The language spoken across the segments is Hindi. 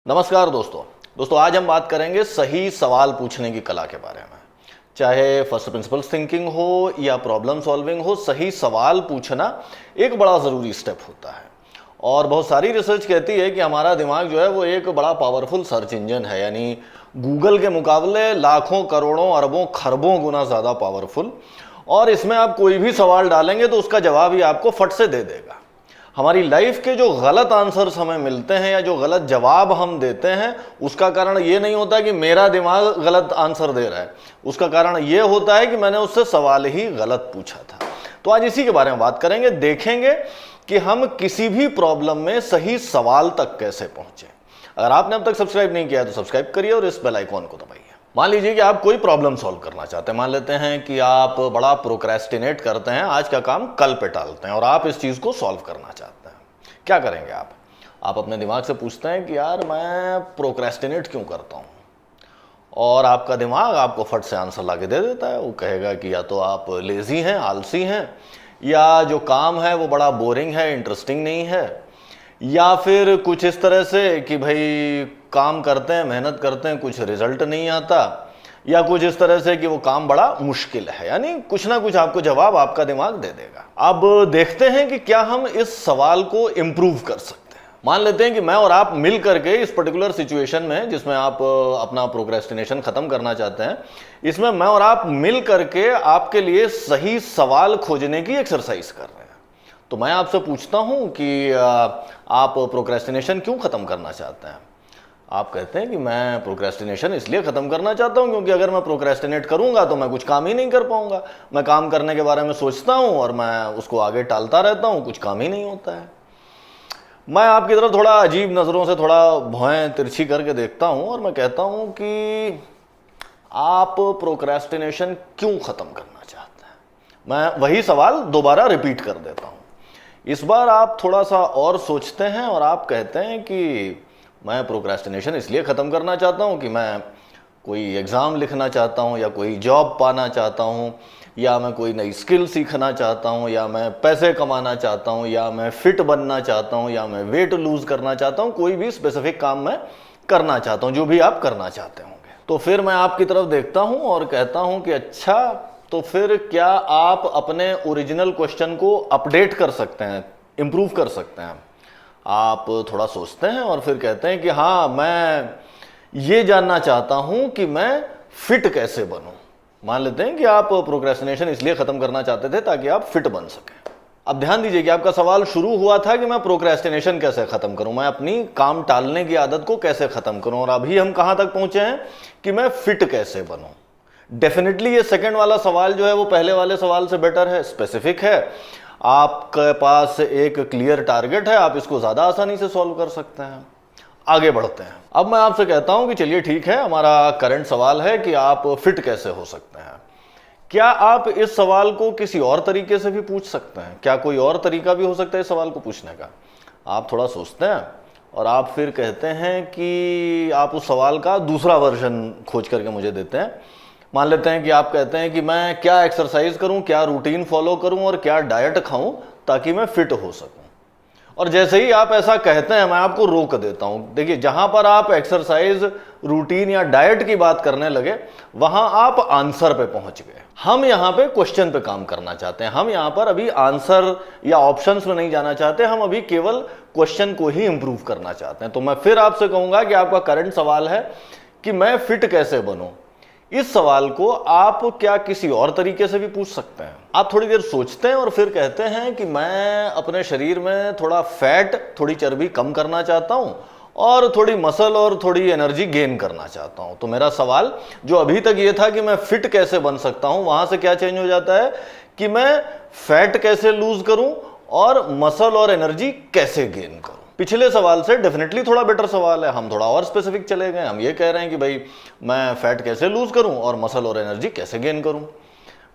नमस्कार दोस्तों आज हम बात करेंगे सही सवाल पूछने की कला के बारे में। चाहे फर्स्ट प्रिंसिपल्स थिंकिंग हो या प्रॉब्लम सॉल्विंग हो, सही सवाल पूछना एक बड़ा ज़रूरी स्टेप होता है। और बहुत सारी रिसर्च कहती है कि हमारा दिमाग जो है वो एक बड़ा पावरफुल सर्च इंजन है, यानी गूगल के मुकाबले लाखों करोड़ों अरबों खरबों गुना ज़्यादा पावरफुल। और इसमें आप कोई भी सवाल डालेंगे तो उसका जवाब ही आपको फट से दे देगा। हमारी लाइफ के जो गलत आंसर्स हमें मिलते हैं या जो गलत जवाब हम देते हैं, उसका कारण ये नहीं होता कि मेरा दिमाग गलत आंसर दे रहा है, उसका कारण ये होता है कि मैंने उससे सवाल ही गलत पूछा था। तो आज इसी के बारे में बात करेंगे, देखेंगे कि हम किसी भी प्रॉब्लम में सही सवाल तक कैसे पहुंचे। अगर आपने अब तक सब्सक्राइब नहीं किया है तो सब्सक्राइब करिए और इस बेल आइकॉन को दबाइए। मान लीजिए कि आप कोई प्रॉब्लम सॉल्व करना चाहते हैं। मान लेते हैं कि आप बड़ा प्रोक्रेस्टिनेट करते हैं, आज का काम कल पे टालते हैं और आप इस चीज़ को सॉल्व करना चाहते हैं। क्या करेंगे आप अपने दिमाग से पूछते हैं कि यार मैं प्रोक्रेस्टिनेट क्यों करता हूँ, और आपका दिमाग आपको फट से आंसर ला के दे देता है। वो कहेगा कि या तो आप लेज़ी हैं, आलसी हैं, या जो काम है वो बड़ा बोरिंग है, इंटरेस्टिंग नहीं है, या फिर कुछ इस तरह से कि भाई काम करते हैं, मेहनत करते हैं, कुछ रिजल्ट नहीं आता, या कुछ इस तरह से कि वो काम बड़ा मुश्किल है। यानी कुछ ना कुछ आपको जवाब आपका दिमाग दे देगा। अब देखते हैं कि क्या हम इस सवाल को इम्प्रूव कर सकते हैं। मान लेते हैं कि मैं और आप मिल करके इस पर्टिकुलर सिचुएशन में, जिसमें आप अपना प्रोक्रेस्टिनेशन खत्म करना चाहते हैं, इसमें मैं और आप मिल करके आपके लिए सही सवाल खोजने की एक्सरसाइज कर रहे हैं। तो मैं आपसे पूछता हूं कि आप प्रोक्रेस्टिनेशन क्यों खत्म करना चाहते हैं। आप कहते हैं कि मैं प्रोक्रेस्टिनेशन इसलिए खत्म करना चाहता हूं क्योंकि अगर मैं प्रोक्रेस्टिनेट करूंगा तो मैं कुछ काम ही नहीं कर पाऊंगा। मैं काम करने के बारे में सोचता हूं और मैं उसको आगे टालता रहता हूं, कुछ काम ही नहीं होता है। मैं आपकी तरफ थोड़ा अजीब नज़रों से थोड़ा भौहें तिरछी करके देखता हूं और मैं कहता हूं कि आप प्रोक्रेस्टिनेशन क्यों खत्म करना चाहते हैं। मैं वही सवाल दोबारा रिपीट कर देता हूं। इस बार आप थोड़ा सा और सोचते हैं और आप कहते हैं कि मैं प्रोक्रेस्टिनेशन इसलिए ख़त्म करना चाहता हूं कि मैं कोई एग्ज़ाम लिखना चाहता हूं, या कोई जॉब पाना चाहता हूं, या मैं कोई नई स्किल सीखना चाहता हूं, या मैं पैसे कमाना चाहता हूं, या मैं फिट बनना चाहता हूं, या मैं वेट लूज़ करना चाहता हूं। कोई भी स्पेसिफिक काम मैं करना चाहता हूं, जो भी आप करना चाहते होंगे। तो फिर मैं आपकी तरफ देखता हूं और कहता हूं कि अच्छा, तो फिर क्या आप अपने ओरिजिनल क्वेश्चन को अपडेट कर सकते हैं, इम्प्रूव कर सकते हैं। आप थोड़ा सोचते हैं और फिर कहते हैं कि हाँ, मैं ये जानना चाहता हूं कि मैं फिट कैसे बनूं। मान लेते हैं कि आप प्रोक्रेस्टिनेशन इसलिए खत्म करना चाहते थे ताकि आप फिट बन सकें। अब ध्यान दीजिए कि आपका सवाल शुरू हुआ था कि मैं प्रोक्रेस्टिनेशन कैसे खत्म करूं, मैं अपनी काम टालने की आदत को कैसे खत्म करूं, और अभी हम कहां तक पहुंचे हैं कि मैं फिट कैसे बनूं। डेफिनेटली ये सेकंड वाला सवाल जो है वो पहले वाले सवाल से बेटर है, स्पेसिफिक है। आपके पास एक क्लियर टारगेट है, आप इसको ज़्यादा आसानी से सॉल्व कर सकते हैं। आगे बढ़ते हैं। अब मैं आपसे कहता हूं कि चलिए ठीक है, हमारा करंट सवाल है कि आप फिट कैसे हो सकते हैं। क्या आप इस सवाल को किसी और तरीके से भी पूछ सकते हैं? क्या कोई और तरीका भी हो सकता है इस सवाल को पूछने का? आप थोड़ा सोचते हैं और आप फिर कहते हैं कि आप उस सवाल का दूसरा वर्जन खोज करके मुझे देते हैं। मान लेते हैं कि आप कहते हैं कि मैं क्या एक्सरसाइज करूं, क्या रूटीन फॉलो करूं और क्या डाइट खाऊं ताकि मैं फिट हो सकूं। और जैसे ही आप ऐसा कहते हैं, मैं आपको रोक देता हूं। देखिए, जहां पर आप एक्सरसाइज, रूटीन या डाइट की बात करने लगे, वहां आप आंसर पे पहुंच गए। हम यहां पे क्वेश्चन पे काम करना चाहते हैं। हम यहां पर अभी आंसर या ऑप्शंस में नहीं जाना चाहते, हम अभी केवल क्वेश्चन को ही इंप्रूव करना चाहते हैं। तो मैं फिर आपसे कहूंगा कि आपका करंट सवाल है कि मैं फिट कैसे बनूं। इस सवाल को आप क्या किसी और तरीके से भी पूछ सकते हैं। आप थोड़ी देर सोचते हैं और फिर कहते हैं कि मैं अपने शरीर में थोड़ा फैट, थोड़ी चर्बी कम करना चाहता हूं और थोड़ी मसल और थोड़ी एनर्जी गेन करना चाहता हूं। तो मेरा सवाल जो अभी तक ये था कि मैं फिट कैसे बन सकता हूं, वहां से क्या चेंज हो जाता है कि मैं फैट कैसे लूज करूं और मसल और एनर्जी कैसे गेन करूं। पिछले सवाल से डेफिनेटली थोड़ा बेटर सवाल है। हम थोड़ा और स्पेसिफिक चले गए। हम ये कह रहे हैं कि भाई मैं फैट कैसे लूज करूं और मसल और एनर्जी कैसे गेन करूं।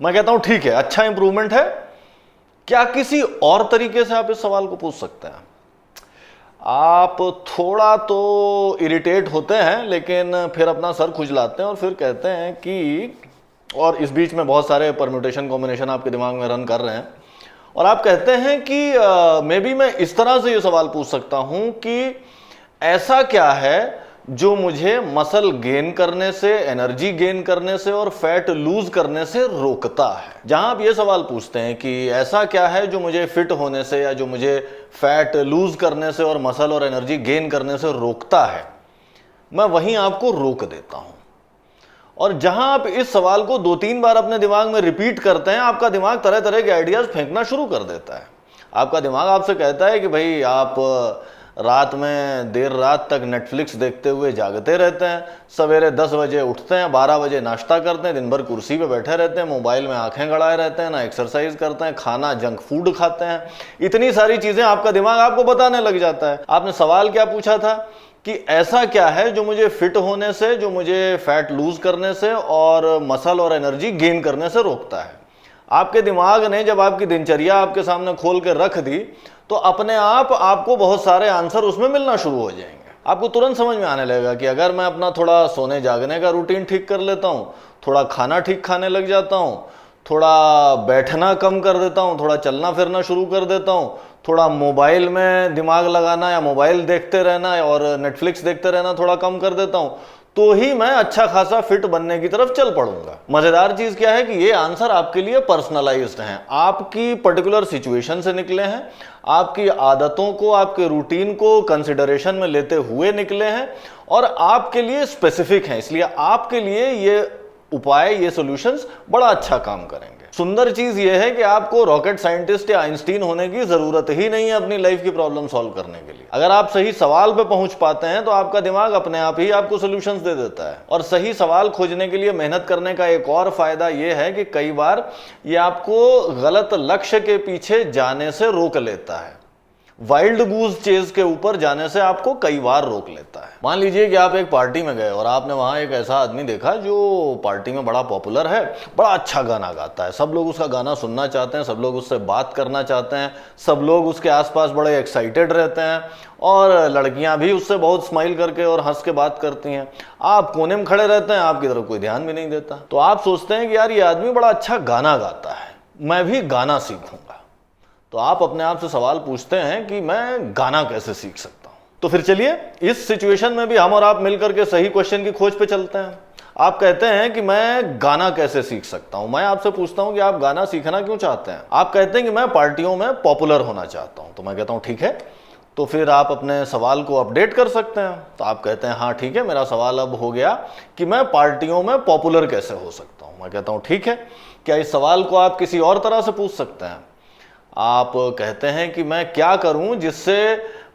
मैं कहता हूं ठीक है, अच्छा इंप्रूवमेंट है। क्या किसी और तरीके से आप इस सवाल को पूछ सकते हैं? आप थोड़ा तो इरिटेट होते हैं, लेकिन फिर अपना सर खुजलाते हैं और फिर कहते हैं कि, और इस बीच में बहुत सारे परम्यूटेशन कॉम्बिनेशन आपके दिमाग में रन कर रहे हैं, और आप कहते हैं कि मे बी मैं इस तरह से ये सवाल पूछ सकता हूं कि ऐसा क्या है जो मुझे मसल गेन करने से, एनर्जी गेन करने से और फैट लूज करने से रोकता है। जहां आप ये सवाल पूछते हैं कि ऐसा क्या है जो मुझे फिट होने से या जो मुझे फैट लूज करने से और मसल और एनर्जी गेन करने से रोकता है, मैं वहीं आपको रोक देता हूं। और जहां आप इस सवाल को 2-3 बार अपने दिमाग में रिपीट करते हैं, आपका दिमाग तरह तरह के आइडियाज फेंकना शुरू कर देता है। आपका दिमाग आपसे कहता है कि भाई आप रात में देर रात तक नेटफ्लिक्स देखते हुए जागते रहते हैं, सवेरे 10 बजे उठते हैं, 12 बजे नाश्ता करते हैं, दिन भर कुर्सी पे बैठे रहते हैं, मोबाइल में आंखें गड़ाए रहते हैं, ना एक्सरसाइज करते हैं, खाना जंक फूड खाते हैं। इतनी सारी चीजें आपका दिमाग आपको बताने लग जाता है। आपने सवाल क्या पूछा था कि ऐसा क्या है जो मुझे फिट होने से, जो मुझे फैट लूज करने से और मसल और एनर्जी गेन करने से रोकता है। आपके दिमाग ने जब आपकी दिनचर्या आपके सामने खोल के रख दी तो अपने आप आपको बहुत सारे आंसर उसमें मिलना शुरू हो जाएंगे। आपको तुरंत समझ में आने लगेगा कि अगर मैं अपना थोड़ा सोने जागने का रूटीन ठीक कर लेता हूँ, थोड़ा खाना ठीक खाने लग जाता हूँ, थोड़ा बैठना कम कर देता हूँ, थोड़ा चलना फिरना शुरू कर देता हूँ, थोड़ा मोबाइल में दिमाग लगाना या मोबाइल देखते रहना और नेटफ्लिक्स देखते रहना थोड़ा कम कर देता हूँ, तो ही मैं अच्छा खासा फिट बनने की तरफ चल पड़ूंगा। मजेदार चीज क्या है कि ये आंसर आपके लिए पर्सनलाइज्ड हैं, आपकी पर्टिकुलर सिचुएशन से निकले हैं, आपकी आदतों को, आपके रूटीन को कंसिडरेशन में लेते हुए निकले हैं और आपके लिए स्पेसिफिक हैं। इसलिए आपके लिए ये उपाय, ये सॉल्यूशंस बड़ा अच्छा काम करेंगे। सुंदर चीज ये है कि आपको रॉकेट साइंटिस्ट या आइंस्टीन होने की जरूरत ही नहीं है अपनी लाइफ की प्रॉब्लम सॉल्व करने के लिए। अगर आप सही सवाल पे पहुंच पाते हैं तो आपका दिमाग अपने आप ही आपको सॉल्यूशंस दे देता है। और सही सवाल खोजने के लिए मेहनत करने का एक और फायदा ये है कि कई बार ये आपको गलत लक्ष्य के पीछे जाने से रोक लेता है। वाइल्ड गूज चेज के ऊपर जाने से आपको कई बार रोक लेता है। मान लीजिए कि आप एक पार्टी में गए और आपने वहां एक ऐसा आदमी देखा जो पार्टी में बड़ा पॉपुलर है, बड़ा अच्छा गाना गाता है, सब लोग उसका गाना सुनना चाहते हैं, सब लोग उससे बात करना चाहते हैं, सब लोग उसके आसपास बड़े एक्साइटेड रहते हैं और लड़कियां भी उससे बहुत स्माइल करके और हंस के बात करती हैं। आप कोने में खड़े रहते हैं, आपकी तरफ कोई ध्यान भी नहीं देता। तो आप सोचते हैं कि यार ये आदमी बड़ा अच्छा गाना गाता है, मैं भी गाना सीखूंगा। तो आप अपने आप से सवाल पूछते हैं कि मैं गाना कैसे सीख सकता हूं। तो फिर चलिए इस सिचुएशन में भी हम और आप मिलकर के सही क्वेश्चन की खोज पे चलते हैं। आप कहते हैं कि मैं गाना कैसे सीख सकता हूं। मैं आपसे पूछता हूं कि आप गाना सीखना क्यों चाहते हैं। आप कहते हैं कि मैं पार्टियों में पॉपुलर होना चाहता हूं। तो मैं कहता हूं ठीक है, तो फिर आप अपने सवाल को अपडेट कर सकते हैं। तो आप कहते हैं हाँ ठीक है, मेरा सवाल अब हो गया कि मैं पार्टियों में पॉपुलर कैसे हो सकता हूं। मैं कहता हूं ठीक है, क्या इस सवाल को आप किसी और तरह से पूछ सकते हैं। आप कहते हैं कि मैं क्या करूं जिससे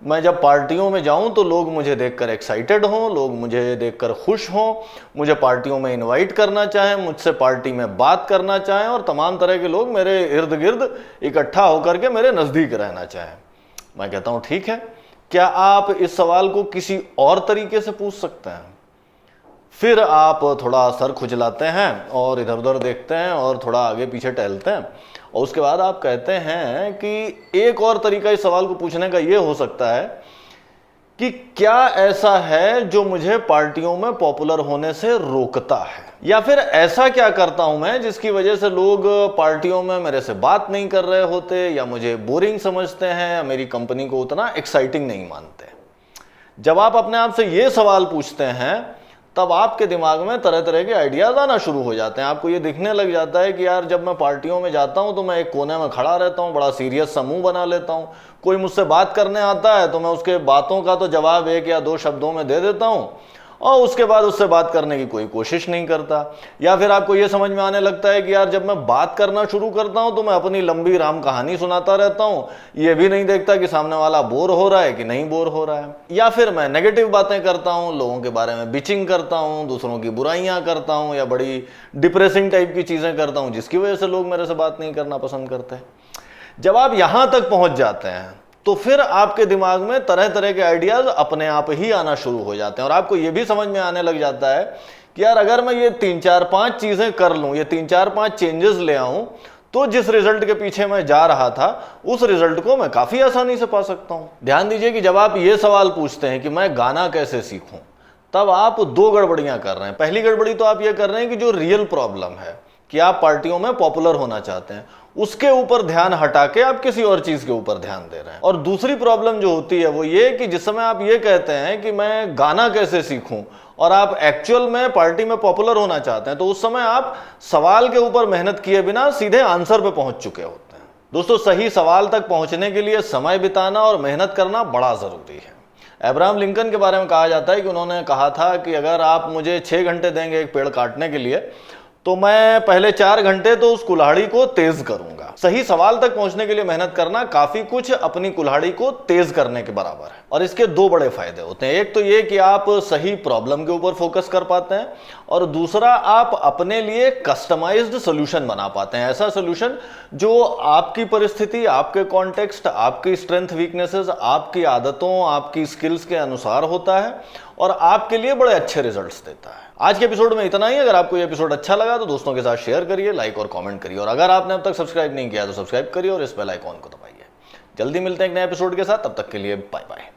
मैं जब पार्टियों में जाऊं तो लोग मुझे देखकर एक्साइटेड हों, लोग मुझे देखकर खुश हों, मुझे पार्टियों में इनवाइट करना चाहें, मुझसे पार्टी में बात करना चाहें और तमाम तरह के लोग मेरे इर्द गिर्द इकट्ठा होकर के मेरे नज़दीक रहना चाहें। मैं कहता हूं ठीक है, क्या आप इस सवाल को किसी और तरीके से पूछ सकते हैं। फिर आप थोड़ा सर खुजलाते हैं और इधर उधर देखते हैं और थोड़ा आगे पीछे टहलते हैं और उसके बाद आप कहते हैं कि एक और तरीका इस सवाल को पूछने का यह हो सकता है कि क्या ऐसा है जो मुझे पार्टियों में पॉपुलर होने से रोकता है, या फिर ऐसा क्या करता हूं मैं जिसकी वजह से लोग पार्टियों में मेरे से बात नहीं कर रहे होते या मुझे बोरिंग समझते हैं या मेरी कंपनी को उतना एक्साइटिंग नहीं मानते। जब आप अपने आप से ये सवाल पूछते हैं तब आपके दिमाग में तरह तरह के आइडियाज आना शुरू हो जाते हैं। आपको ये दिखने लग जाता है कि यार जब मैं पार्टियों में जाता हूं तो मैं एक कोने में खड़ा रहता हूं, बड़ा सीरियस सा मुंह बना लेता हूं, कोई मुझसे बात करने आता है तो मैं उसके बातों का तो जवाब 1 या 2 शब्दों में दे देता हूं और उसके बाद उससे बात करने की कोई कोशिश नहीं करता। या फिर आपको ये समझ में आने लगता है कि यार जब मैं बात करना शुरू करता हूं तो मैं अपनी लंबी राम कहानी सुनाता रहता हूं, ये भी नहीं देखता कि सामने वाला बोर हो रहा है कि नहीं बोर हो रहा है। या फिर मैं नेगेटिव बातें करता हूं, लोगों के बारे में बिचिंग करता हूं, दूसरों की बुराइयां करता हूं या बड़ी डिप्रेसिंग टाइप की चीजें करता हूं जिसकी वजह से लोग मेरे से बात नहीं करना पसंद करते। जब आप यहां तक पहुंच जाते हैं तो फिर आपके दिमाग में तरह तरह के आइडियाज अपने आप ही आना शुरू हो जाते हैं और आपको यह भी समझ में आने लग जाता है कि यार अगर मैं ये 3-4-5 चीजें कर लूं, ये 3-4-5 चेंजेस ले आऊं तो जिस रिजल्ट के पीछे मैं जा रहा था उस रिजल्ट को मैं काफी आसानी से पा सकता हूं। ध्यान दीजिए कि जब आप ये सवाल पूछते हैं कि मैं गाना कैसे सीखूं, तब आप 2 गड़बड़ियां कर रहे हैं। पहली गड़बड़ी तो आप ये कर रहे हैं कि जो रियल प्रॉब्लम है कि आप पार्टियों में पॉपुलर होना चाहते हैं, उसके ऊपर ध्यान हटा के आप किसी और चीज के ऊपर ध्यान दे रहे हैं। और दूसरी प्रॉब्लम जो होती है वो ये कि जिस समय आप ये कहते हैं कि मैं गाना कैसे सीखूं और आप एक्चुअल में पार्टी में पॉपुलर होना चाहते हैं, तो उस समय आप सवाल के ऊपर मेहनत किए बिना सीधे आंसर पे पहुंच चुके होते हैं। दोस्तों, सही सवाल तक पहुंचने के लिए समय बिताना और मेहनत करना बड़ा जरूरी है। अब्राहम लिंकन के बारे में कहा जाता है कि उन्होंने कहा था कि अगर आप मुझे 6 घंटे देंगे एक पेड़ काटने के लिए, तो मैं पहले 4 घंटे तो उस कुल्हाड़ी को तेज करूंगा। सही सवाल तक पहुंचने के लिए मेहनत करना काफी कुछ अपनी कुल्हाड़ी को तेज करने के बराबर है। और इसके 2 बड़े फायदे होते हैं। एक तो ये कि आप सही प्रॉब्लम के ऊपर फोकस कर पाते हैं, और दूसरा आप अपने लिए कस्टमाइज्ड सोल्यूशन बना पाते हैं। ऐसा सोल्यूशन जो आपकी परिस्थिति, आपके कॉन्टेक्स्ट, आपकी स्ट्रेंथ वीकनेसेस, आपकी आदतों, आपकी स्किल्स के अनुसार होता है और आपके लिए बड़े अच्छे रिजल्ट्स देता है। आज के एपिसोड में इतना ही। अगर आपको ये एपिसोड अच्छा लगा तो दोस्तों के साथ शेयर करिए, लाइक और कमेंट करिए, और अगर आपने अब तक सब्सक्राइब नहीं किया तो सब्सक्राइब करिए और इस बेल आइकॉन को दबाइए। जल्दी मिलते हैं एक नए एपिसोड के साथ, तब तक के लिए बाय बाय।